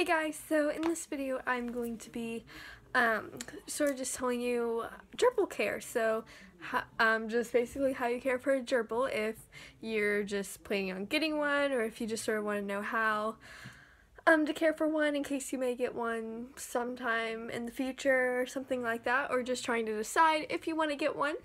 Hey guys, so in this video I'm going to be sort of just telling you gerbil care. So just basically how you care for a gerbil if you're just planning on getting one, or if you just sort of want to know how to care for one in case you may get one sometime in the future or something like that, or just trying to decide if you want to get one.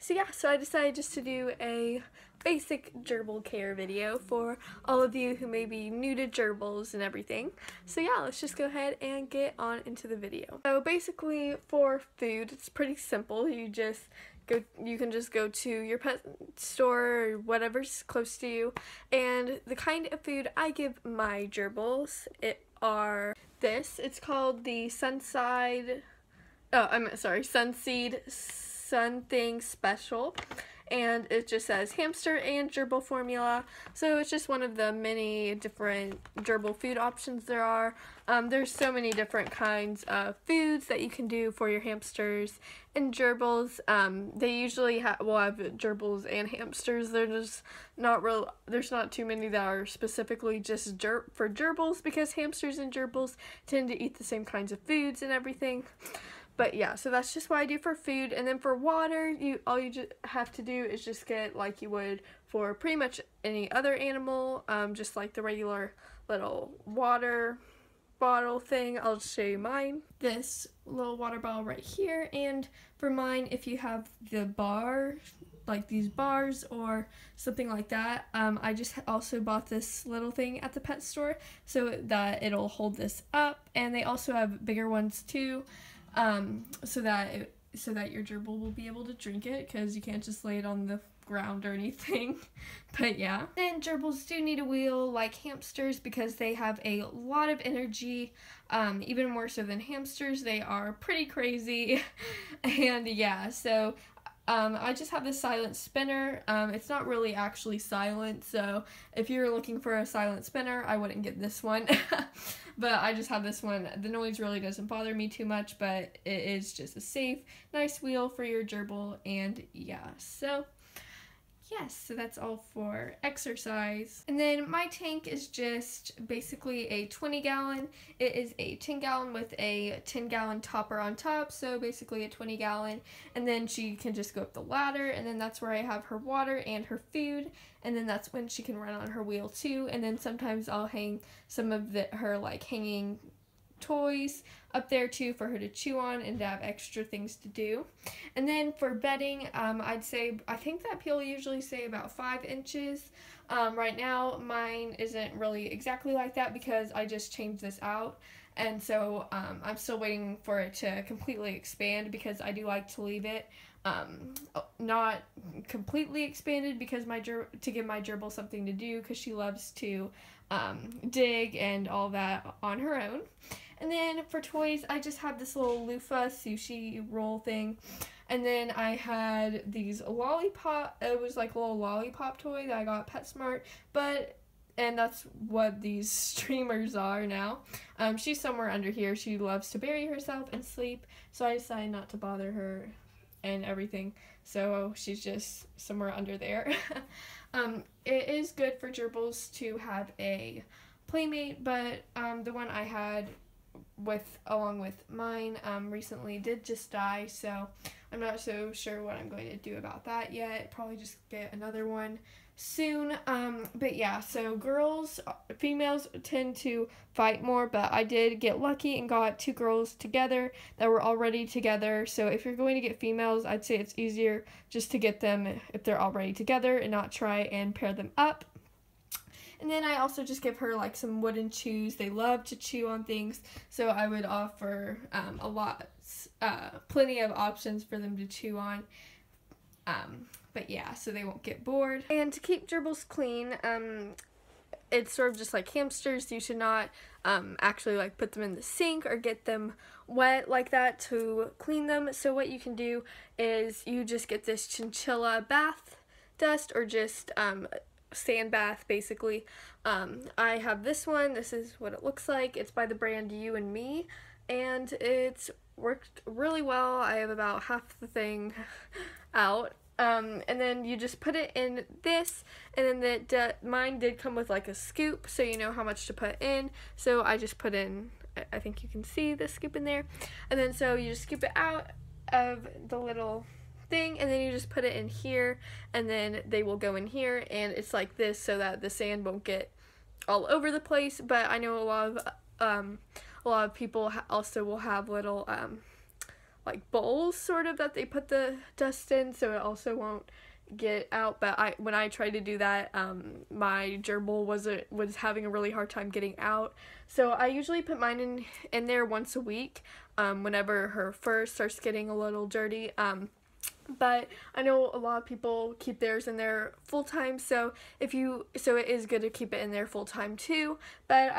So yeah, so I decided just to do a basic gerbil care video for all of you who may be new to gerbils and everything. So yeah, let's just go ahead and get on into the video. So basically for food, it's pretty simple. You can just go to your pet store or whatever's close to you, and the kind of food I give my gerbils it's called the Sunseed Sunthing Special, and it just says hamster and gerbil formula. So it's just one of the many different gerbil food options there are. There's so many different kinds of foods that you can do for your hamsters and gerbils. They usually have gerbils and hamsters. There's not too many that are specifically just for gerbils, because hamsters and gerbils tend to eat the same kinds of foods and everything. But yeah, so that's just what I do for food. And then for water, all you just have to do is just get like you would for pretty much any other animal, just like the regular little water bottle thing. I'll just show you mine. This little water bottle right here. And for mine, if you have the bar, like these bars or something like that, I just also bought this little thing at the pet store so that it'll hold this up. And they also have bigger ones too. So that your gerbil will be able to drink it, because you can't just lay it on the ground or anything. But yeah. Then gerbils do need a wheel like hamsters, because they have a lot of energy, even more so than hamsters. They are pretty crazy. And yeah, so I just have this silent spinner. It's not really actually silent, so if you're looking for a silent spinner, I wouldn't get this one. But I just have this one. The noise really doesn't bother me too much, but it is just a safe, nice wheel for your gerbil. And yeah, so yes, so that's all for exercise. And then my tank is just basically a 20-gallon. It is a 10-gallon with a 10-gallon topper on top, so basically a 20-gallon. And then she can just go up the ladder, and then that's where I have her water and her food. And then that's when she can run on her wheel too. And then sometimes I'll hang some of her like hanging toys up there too for her to chew on and to have extra things to do. And then for bedding, I think that people usually say about 5 inches. Right now mine isn't really exactly like that, because I just changed this out, and so I'm still waiting for it to completely expand, because I do like to leave it not completely expanded, because to give my gerbil something to do, because she loves to dig and all that on her own. And then for toys, I just have this little loofah sushi roll thing. And then I had these lollipop, it was like a little lollipop toy that I got at PetSmart, and that's what these streamers are now. She's somewhere under here. She loves to bury herself and sleep, so I decided not to bother her and everything, so she's just somewhere under there. It is good for gerbils to have a playmate, but the one I had along with mine recently did just die, so I'm not so sure what I'm going to do about that yet. Probably just get another one soon. But yeah, so females tend to fight more, but I did get lucky and got 2 girls together that were already together. So if you're going to get females, I'd say it's easier just to get them if they're already together and not try and pair them up. And then I also just give her like some wooden chews. They love to chew on things, so I would offer plenty of options for them to chew on. But yeah, so they won't get bored. And to keep gerbils clean, it's sort of just like hamsters. You should not actually like put them in the sink or get them wet like that to clean them. So what you can do is you just get this chinchilla bath dust, or just sand bath basically. I have this one. This is what it looks like. It's by the brand You and Me, and it's worked really well. I have about half the thing out. And then you just put it in this, and then mine did come with like a scoop, so you know how much to put in. So I just put in, I think you can see the scoop in there, and then so you just scoop it out of the little thing, and then you just put it in here, and then they will go in here, and it's like this so that the sand won't get all over the place. But I know a lot of people also will have little like bowls sort of that they put the dust in, so it also won't get out. But when I tried to do that, my gerbil was having a really hard time getting out, so I usually put mine in there once a week, whenever her fur starts getting a little dirty. But I know a lot of people keep theirs in there full time, so it is good to keep it in there full time too. But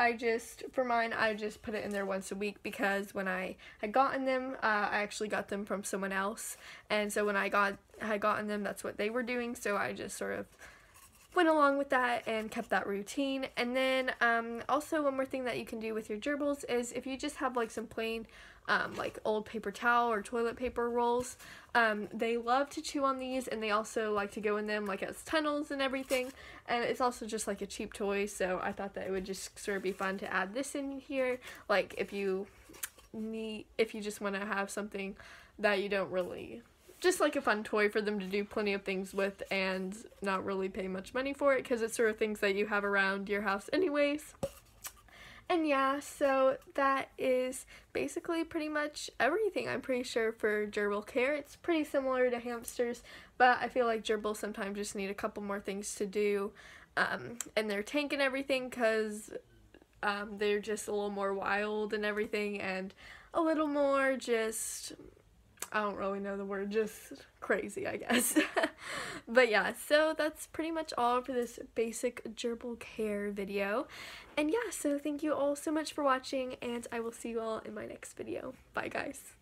for mine, I just put it in there once a week, because when I had gotten them, I actually got them from someone else, and so when I had gotten them, that's what they were doing, so I just sort of went along with that and kept that routine. And then also one more thing that you can do with your gerbils is, if you just have like some plain like old paper towel or toilet paper rolls, they love to chew on these, and they also like to go in them like as tunnels and everything, and it's also just like a cheap toy, so I thought that it would just sort of be fun to add this in here, like if you just want to have something that you don't really, just like a fun toy for them to do plenty of things with and not really pay much money for it, because it's sort of things that you have around your house anyways. And yeah, so that is basically pretty much everything, I'm pretty sure, for gerbil care. It's pretty similar to hamsters, but I feel like gerbils sometimes just need a couple more things to do in their tank and everything, because they're just a little more wild and everything, and a little more just, I don't really know the word, just crazy, I guess. But yeah, so that's pretty much all for this basic gerbil care video. And yeah, so thank you all so much for watching, and I will see you all in my next video. Bye, guys.